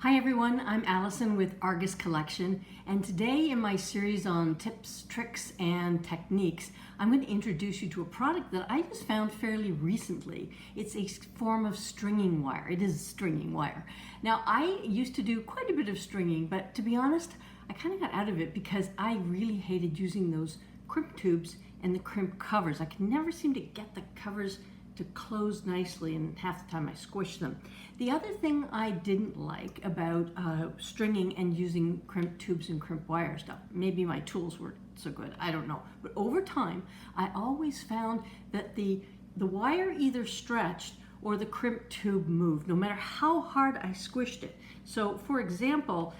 Hi everyone, I'm Allison with Argus Collection, and today in my series on tips, tricks, and techniques, I'm going to introduce you to a product that I just found fairly recently. It's a form of stringing wire. It is stringing wire. Now, I used to do quite a bit of stringing, but to be honest, I kind of got out of it because I really hated using those crimp tubes and the crimp covers. I could never seem to get the covers to close nicely, and half the time I squish them. The other thing I didn't like about stringing and using crimp tubes and crimp wires, now maybe my tools weren't so good, I don't know, but over time I always found that the wire either stretched or the crimp tube moved, no matter how hard I squished it. So for example,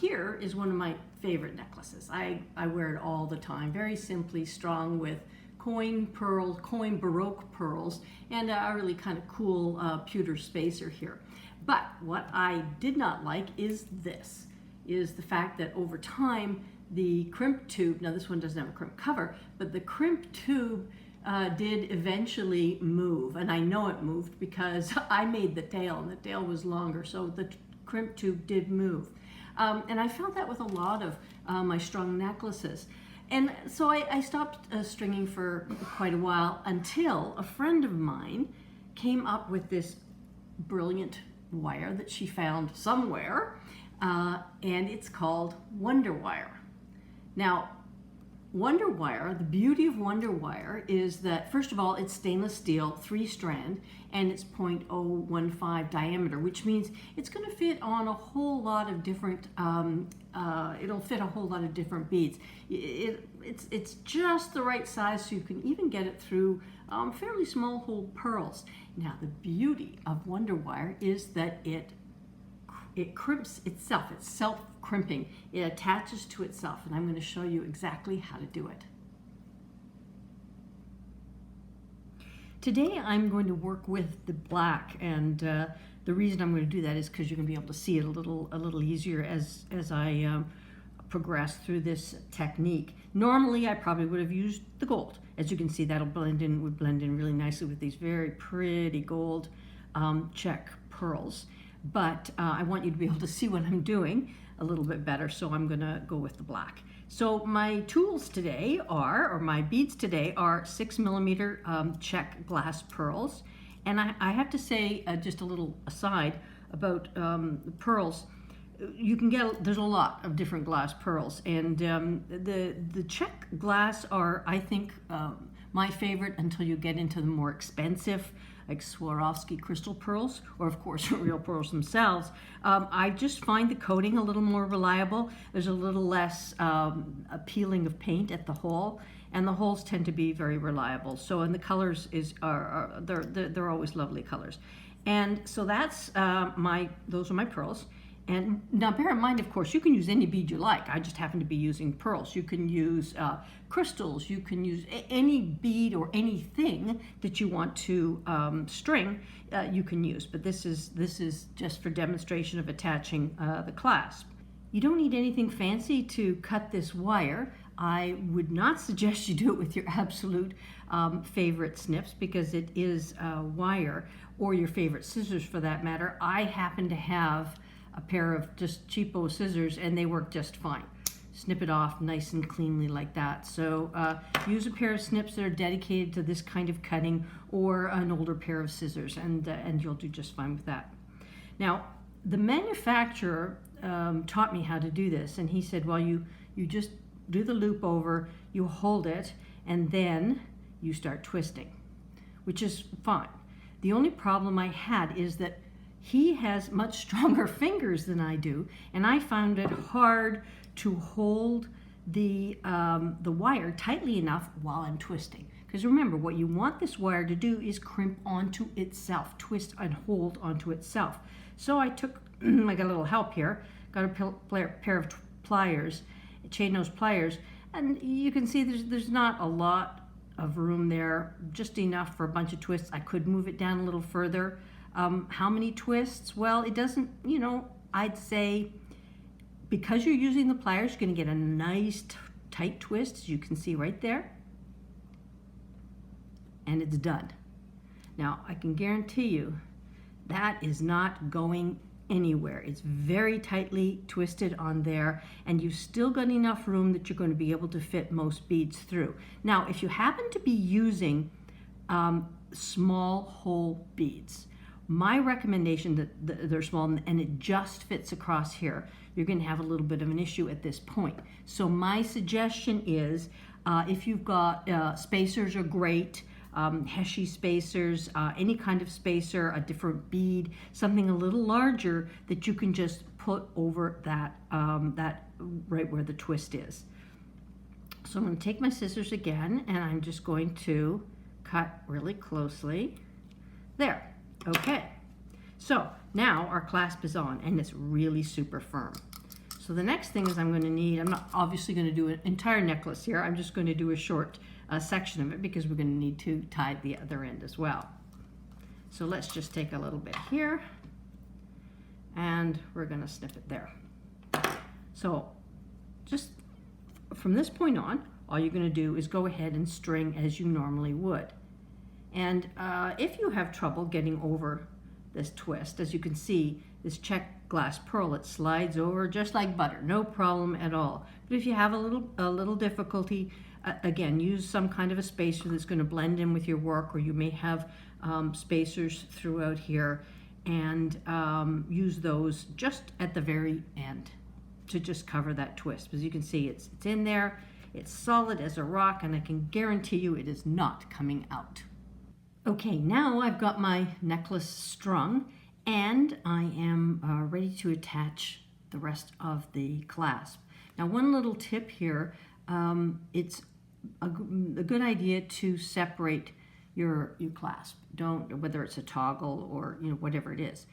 here is one of my favorite necklaces. I wear it all the time, very simply strung with coin Baroque pearls, and a really kind of cool pewter spacer here. But what I did not like is the fact that over time the crimp tube, now this one doesn't have a crimp cover, but the crimp tube did eventually move, and I know it moved because I made the tail and the tail was longer, so the crimp tube did move. And I found that with a lot of my strung necklaces. And so I stopped stringing for quite a while until a friend of mine came up with this brilliant wire that she found somewhere, and it's called WunderWire. Now, WunderWire, the beauty of WunderWire is that, first of all, it's stainless steel, 3-strand, and it's 0.015 diameter, which means it's going to fit on a whole lot of different, it'll fit a whole lot of different beads. It's just the right size, so you can even get it through fairly small hole pearls. Now, the beauty of WunderWire is that it crimps itself. It's self-crimping. It attaches to itself, and I'm going to show you exactly how to do it. Today I'm going to work with the black, and the reason I'm going to do that is because you're going to be able to see it a little easier as I progress through this technique. Normally I probably would have used the gold. As you can see, that'll blend in really nicely with these very pretty gold check pearls. But I want you to be able to see what I'm doing a little bit better, so I'm going to go with the black. So my tools today are, or my beads today are 6mm check glass pearls. And I have to say, just a little aside about the pearls, you can get, there's a lot of different glass pearls, and the check glass are, I think, my favorite until you get into the more expensive, like Swarovski crystal pearls, or of course real pearls themselves. I just find the coating a little more reliable. There's a little less peeling of paint at the hole, and the holes tend to be very reliable. So, and the colors they're always lovely colors. And so that's those are my pearls. And now bear in mind, of course, you can use any bead you like. I just happen to be using pearls. You can use crystals. You can use any bead or anything that you want to string, you can use. But this is just for demonstration of attaching the clasp. You don't need anything fancy to cut this wire. I would not suggest you do it with your absolute favorite snips, because it is wire, or your favorite scissors for that matter. I happen to have a pair of just cheapo scissors, and they work just fine. Snip it off nice and cleanly like that. So use a pair of snips that are dedicated to this kind of cutting, or an older pair of scissors, and you'll do just fine with that. Now, the manufacturer taught me how to do this, and he said, well, you just do the loop over, you hold it, and then you start twisting, which is fine. The only problem I had is that he has much stronger fingers than I do, and I found it hard to hold the wire tightly enough while I'm twisting. Because remember, what you want this wire to do is crimp onto itself, twist and hold onto itself. So I took, I got a little help here, got a pair of pliers, chain nose pliers, and you can see there's not a lot of room there, just enough for a bunch of twists. I could move it down a little further. How many twists? Well, it doesn't, I'd say because you're using the pliers, you're going to get a nice tight twist, as you can see right there, and it's done. Now, I can guarantee you that is not going anywhere. It's very tightly twisted on there, and you've still got enough room that you're going to be able to fit most beads through. Now, if you happen to be using small hole beads, my recommendation that they're small and it just fits across here, you're going to have a little bit of an issue at this point. So my suggestion is, if you've got spacers are great, Heshy spacers, any kind of spacer, a different bead, something a little larger that you can just put over that, that right where the twist is. So I'm going to take my scissors again, and I'm just going to cut really closely. There. Okay. So now our clasp is on, and it's really super firm. So the next thing is I'm going to need, I'm not obviously going to do an entire necklace here. I'm just going to do a short section of it because we're going to need to tie the other end as well. So let's just take a little bit here, and we're going to snip it there. So just from this point on, all you're going to do is go ahead and string as you normally would. And if you have trouble getting over this twist, as you can see, this check glass pearl, it slides over just like butter, no problem at all. But if you have a little difficulty, again, use some kind of a spacer that's going to blend in with your work, or you may have spacers throughout here, and use those just at the very end to just cover that twist. As you can see, it's in there, it's solid as a rock, and I can guarantee you it is not coming out. Okay, now I've got my necklace strung, and I am ready to attach the rest of the clasp. Now, one little tip here, it's a good idea to separate your clasp. Don't, whether it's a toggle or whatever it is.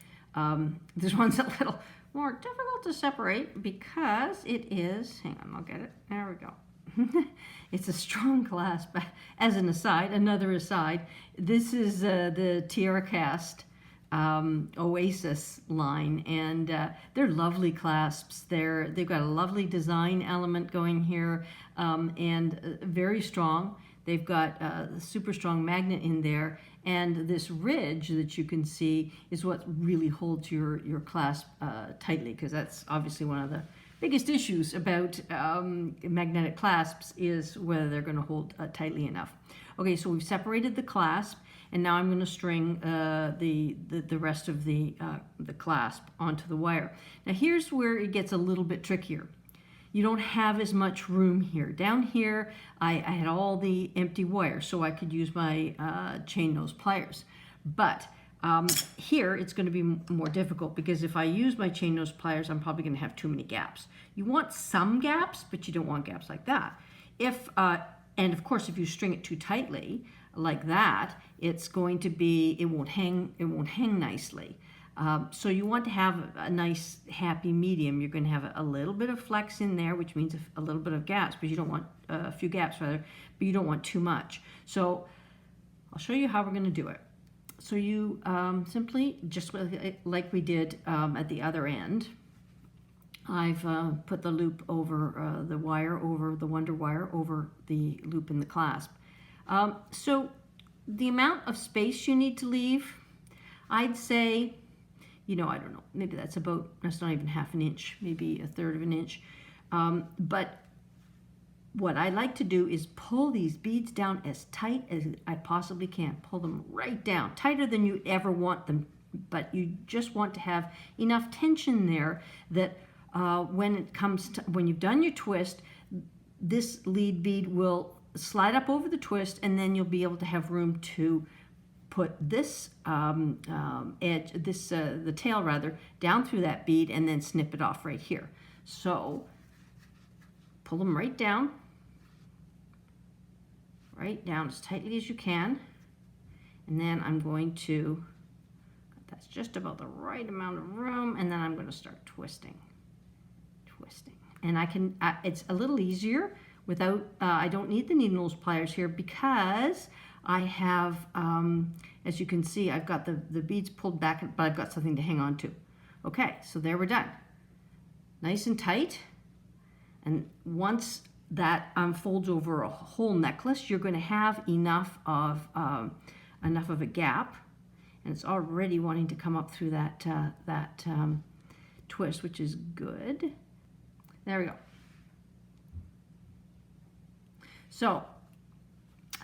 This one's a little more difficult to separate because it is, hang on, I'll get it, there we go. It's a strong clasp. As an aside, another aside, this is the Tiara Cast Oasis line, and they're lovely clasps. They've got a lovely design element going here, and very strong. They've got a super strong magnet in there, and this ridge that you can see is what really holds your clasp tightly, because that's obviously one of the biggest issues about magnetic clasps, is whether they're going to hold tightly enough. Okay, so we've separated the clasp, and now I'm going to string the rest of the clasp onto the wire. Now here's where it gets a little bit trickier. You don't have as much room here. Down here, I had all the empty wire, so I could use my chain nose pliers. But here, it's going to be more difficult, because if I use my chain nose pliers, I'm probably going to have too many gaps. You want some gaps, but you don't want gaps like that. And of course, if you string it too tightly like that, it's going to be, it won't hang nicely. So you want to have a nice happy medium. You're going to have a little bit of flex in there, which means a little bit of gaps, but you don't want a few gaps rather, but you don't want too much. So I'll show you how we're going to do it. So you simply, just like we did at the other end, I've put the loop over the wire, over the WunderWire, over the loop in the clasp. So the amount of space you need to leave, I'd say, I don't know, maybe that's not even half an inch, maybe a third of an inch. But what I like to do is pull these beads down as tight as I possibly can. Pull them right down, tighter than you ever want them, but you just want to have enough tension there that when you've done your twist, this lead bead will slide up over the twist, and then you'll be able to have room to put this edge, the tail rather, down through that bead, and then snip it off right here. So pull them right down as tightly as you can, and then I'm going to, that's just about the right amount of room, and then I'm going to start twisting. And it's a little easier without, I don't need the needle nose pliers here, because I have, as you can see, I've got the beads pulled back, but I've got something to hang on to. Okay, so there we're done. Nice and tight. And once that folds over a whole necklace, you're going to have enough of a gap. and it's already wanting to come up through that twist, which is good. There we go. So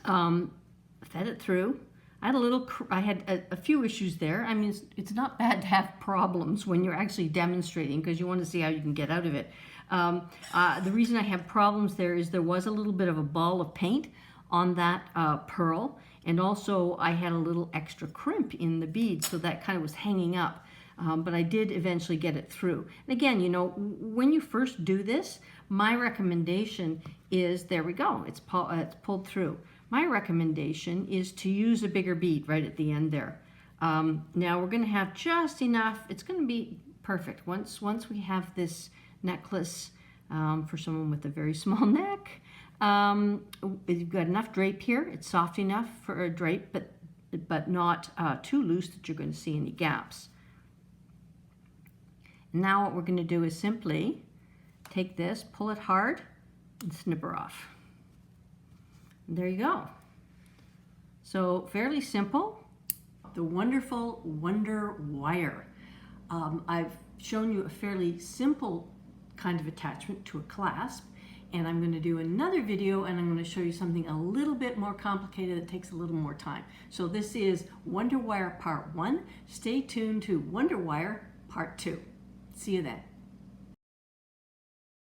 fed it through. I had a few issues there. I mean, it's not bad to have problems when you're actually demonstrating, because you want to see how you can get out of it. The reason I have problems there is there was a little bit of a ball of paint on that pearl, and also I had a little extra crimp in the bead, so that kind of was hanging up. But I did eventually get it through. And again, you know, when you first do this, my recommendation is, there we go, it's pulled through. My recommendation is to use a bigger bead right at the end there. Now we're going to have just enough. It's going to be perfect once we have this necklace for someone with a very small neck. You've got enough drape here. It's soft enough for a drape, but not too loose that you're going to see any gaps. Now what we're going to do is simply take this, pull it hard, and snip her off. And there you go. So fairly simple. The wonderful WunderWire. I've shown you a fairly simple kind of attachment to a clasp, and I'm going to do another video and I'm going to show you something a little bit more complicated that takes a little more time. So this is WunderWire Part 1. Stay tuned to WunderWire Part 2. See you then.